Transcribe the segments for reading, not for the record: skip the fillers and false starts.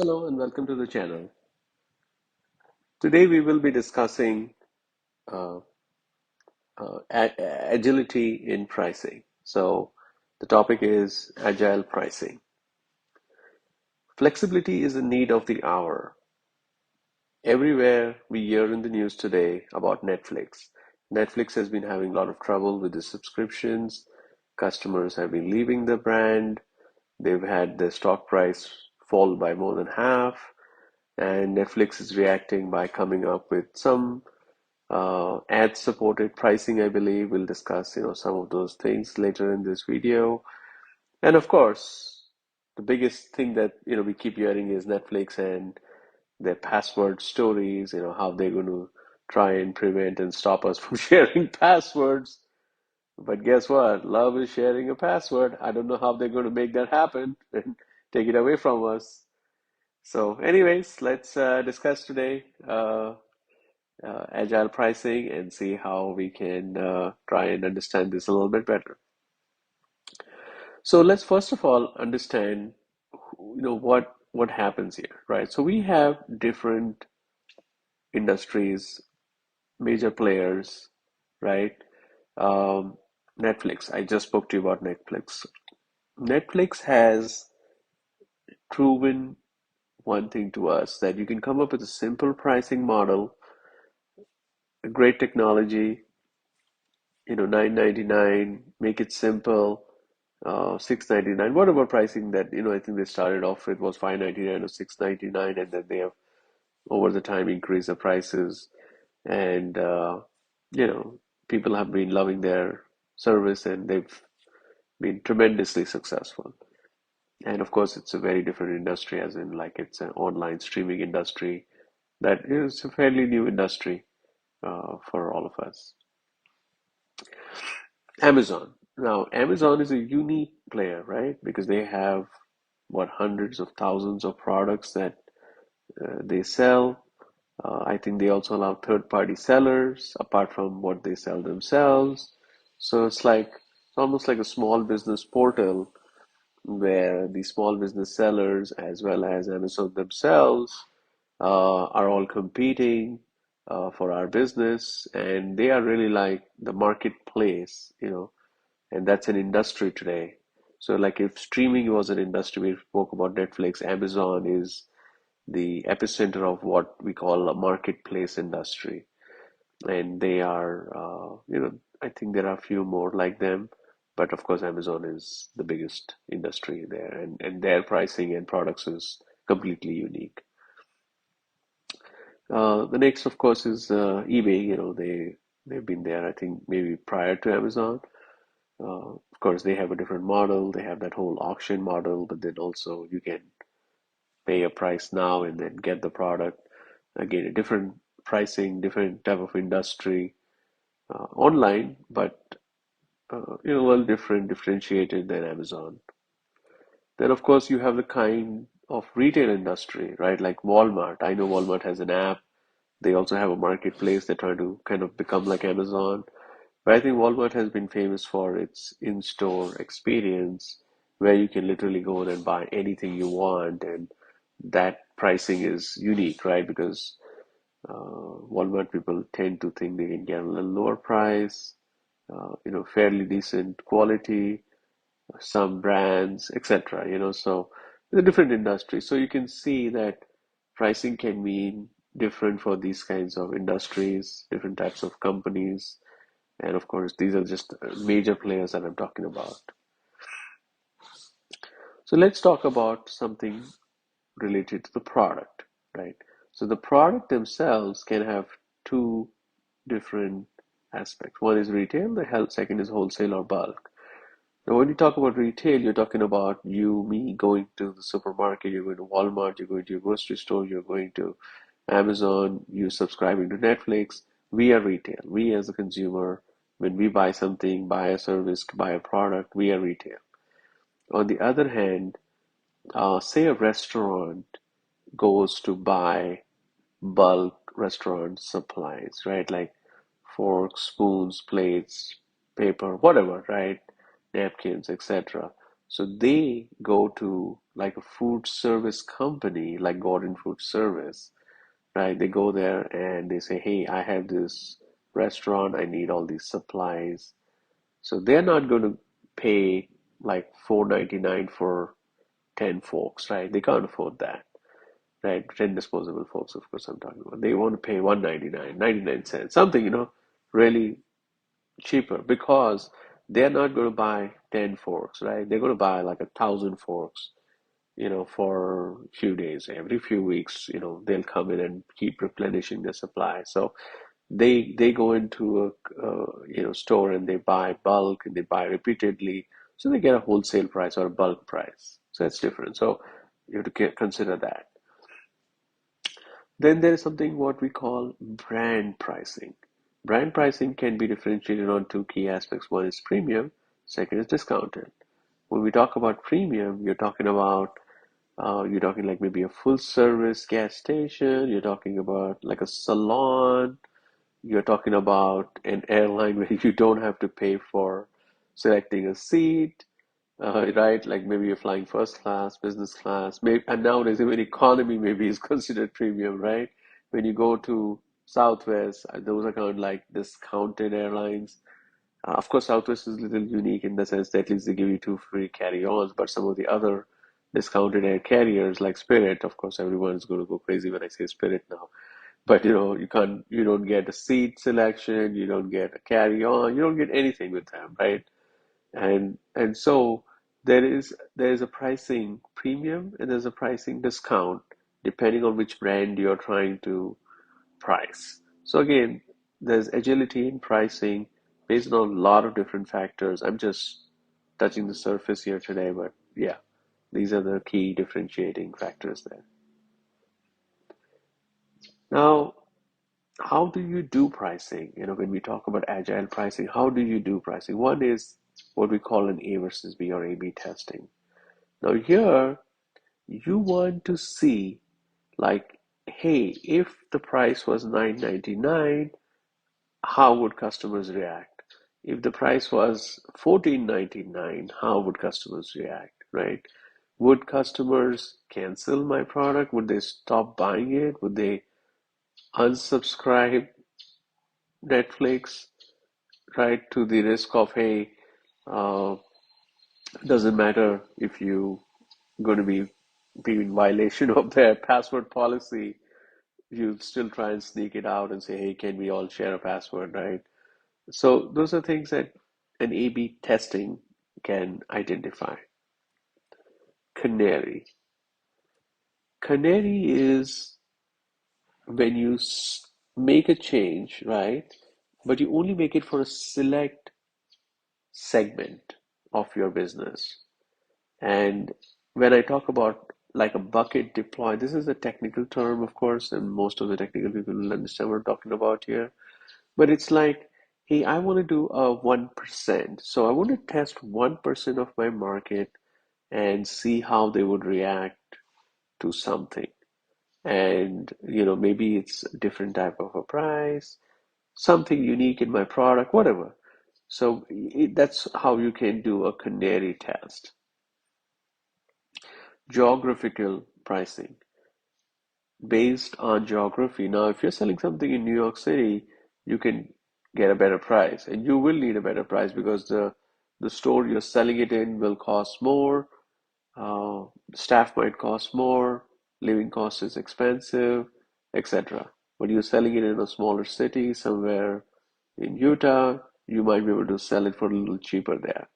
Hello and welcome to the channel. Today we will be discussing uh, agility in pricing. So the topic is agile pricing. Flexibility is a need of the hour. Everywhere we hear in the news today about Netflix. Netflix has been having a lot of trouble with the subscriptions. Customers have been leaving the brand. They've had the stock price fall by more than half, and Netflix is reacting by coming up with some ad-supported pricing, I believe. We'll discuss, some of those things later in this video. And of course, the biggest thing that, we keep hearing is Netflix and their password stories, how they're going to try and prevent and stop us from sharing passwords. But guess what? Love is sharing a password. I don't know how they're going to make that happen and take it away from us. So, anyways, let's discuss today. Agile pricing and see how we can try and understand this a little bit better. So let's first of all understand, what happens here, right? So we have different industries, major players, right? Um, Netflix. I just spoke to you about Netflix. Netflix has proven one thing to us that you can come up with a simple pricing model, a great technology, 9.99, make it simple, 6.99, whatever pricing that, I think they started off with was 5.99 or 6.99, and then they have over the time increased the prices, and you know, people have been loving their service and they've been tremendously successful. And of course, it's a very different industry, as in like it's an online streaming industry that is a fairly new industry for all of us. Amazon. Now, Amazon is a unique player, right? Because they have what hundreds of thousands of products that they sell. I think they also allow third-party sellers apart from what they sell themselves. So it's almost like a small business portal where the small business sellers as well as Amazon themselves are all competing for our business, and they are really like the marketplace, and that's an industry today. So, like if streaming was an industry, we spoke about Netflix, Amazon is the epicenter of what we call a marketplace industry, and they are, I think there are a few more like them, but of course, Amazon is the biggest industry there, and their pricing and products is completely unique. The next, of course, is eBay. They've been there, I think, maybe prior to Amazon. Of course, they have a different model. They have that whole auction model, but then also you can pay a price now and then get the product. Again, a different pricing, different type of industry, online, but a little different, differentiated than Amazon. Then, of course, you have the kind of retail industry, right? Like Walmart. I know Walmart has an app. They also have a marketplace. They're trying to kind of become like Amazon. But I think Walmart has been famous for its in-store experience where you can literally go in and buy anything you want, and that pricing is unique, right? Because Walmart people tend to think they can get a little lower price, fairly decent quality, some brands, etc. So it's a different industry. So you can see that pricing can mean different for these kinds of industries, different types of companies. And of course, these are just major players that I'm talking about. So let's talk about something related to the product, right? So the product themselves can have two different aspects. One is retail, second is wholesale or bulk. Now, when you talk about retail, you're talking about you, me going to the supermarket, you're going to Walmart, you're going to your grocery store, you're going to Amazon, you're subscribing to Netflix. We are retail. We as a consumer, when we buy something, buy a service, buy a product, we are retail. On the other hand, say a restaurant goes to buy bulk restaurant supplies, right? Like forks, spoons, plates, paper, whatever, right? Napkins, etc. So they go to like a food service company, like Gordon Food Service, right? They go there and they say, hey, I have this restaurant, I need all these supplies. So they're not going to pay like 4.99 for 10 forks, right? They can't afford that, right? 10 disposable forks, of course, I'm talking about. They want to pay 1.99, 99 cents, something, really cheaper because they're not going to buy 10 forks, right? They're going to buy like 1,000 forks, for a few days. Every few weeks, they'll come in and keep replenishing their supply. So they go into a store and they buy bulk and they buy repeatedly, so they get a wholesale price or a bulk price. So that's different. So you have to consider that. Then there is something what we call brand pricing. Brand pricing can be differentiated on two key aspects. One is premium, second is discounted. When we talk about premium, you're talking like maybe a full service gas station, you're talking about like a salon, you're talking about an airline where you don't have to pay for selecting a seat, right? Like maybe you're flying first class, business class, maybe, and nowadays even economy maybe is considered premium, right? When you go to Southwest, those are kind of like discounted airlines. Of course, Southwest is a little unique in the sense that at least they give you two free carry-ons, but some of the other discounted air carriers like Spirit, of course, everyone's going to go crazy when I say Spirit now. But you don't get a seat selection, you don't get a carry-on, you don't get anything with them, right? And so there is a pricing premium and there's a pricing discount depending on which brand you're trying to price. So again, there's agility in pricing based on a lot of different factors. I'm just touching the surface here today, but yeah, these are the key differentiating factors there. Now, how do you do pricing? When we talk about agile pricing, how do you do pricing? One is what we call an A versus B or A/B testing. Now here, you want to see like, hey, if the price was 9.99, how would customers react? If the price was 14.99, how would customers react, right? Would customers cancel my product? Would they stop buying it? Would they unsubscribe Netflix, right? To the risk of, hey, uh, doesn't matter if you going to be in violation of their password policy, you still try and sneak it out and say, hey, can we all share a password, right? So those are things that an A/B testing can identify. Canary. Canary is when you make a change, right? But you only make it for a select segment of your business. And when I talk about like a bucket deploy, this is a technical term, of course, and most of the technical people will understand what I'm talking about here. But it's like, hey, I want to do a 1%. So I want to test 1% of my market and see how they would react to something. And, maybe it's a different type of a price, something unique in my product, whatever. So that's how you can do a canary test. Geographical pricing based on geography. Now, if you're selling something in New York City, you can get a better price, and you will need a better price because the store you're selling it in will cost more, staff might cost more, living cost is expensive, etc. But you're selling it in a smaller city somewhere in Utah, you might be able to sell it for a little cheaper there.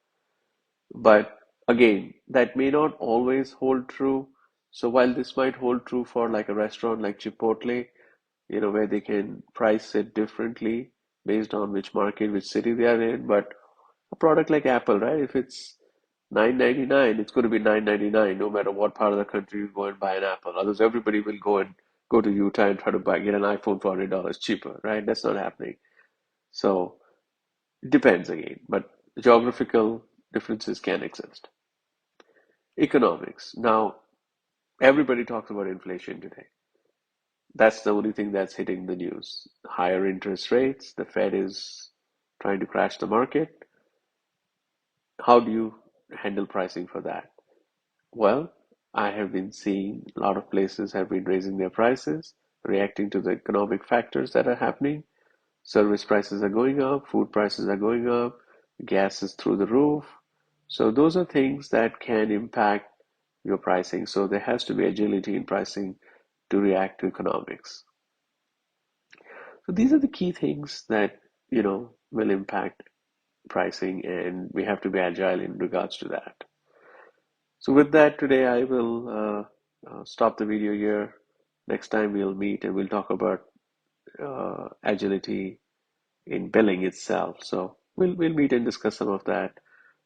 But again, that may not always hold true. So while this might hold true for like a restaurant like Chipotle, where they can price it differently based on which market, which city they are in, but a product like Apple, right? If it's 9.99, it's going to be 9.99 no matter what part of the country you go and buy an Apple. Otherwise, everybody will go to Utah and try to get an iPhone for $100 cheaper, right? That's not happening. So it depends again, but geographical differences can exist. Economics. Now, everybody talks about inflation today. That's the only thing that's hitting the news. Higher interest rates, the Fed is trying to crash the market. How do you handle pricing for that? Well, I have been seeing a lot of places have been raising their prices, reacting to the economic factors that are happening. Service prices are going up, food prices are going up, gas is through the roof. So those are things that can impact your pricing. So there has to be agility in pricing to react to economics. So these are the key things that, will impact pricing, and we have to be agile in regards to that. So with that, today I will stop the video here. Next time we'll meet and we'll talk about agility in billing itself. So we'll meet and discuss some of that.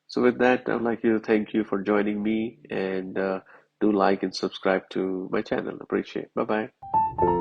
So with that, I'd like to thank you for joining me, and do like and subscribe to my channel. Appreciate it. Bye bye.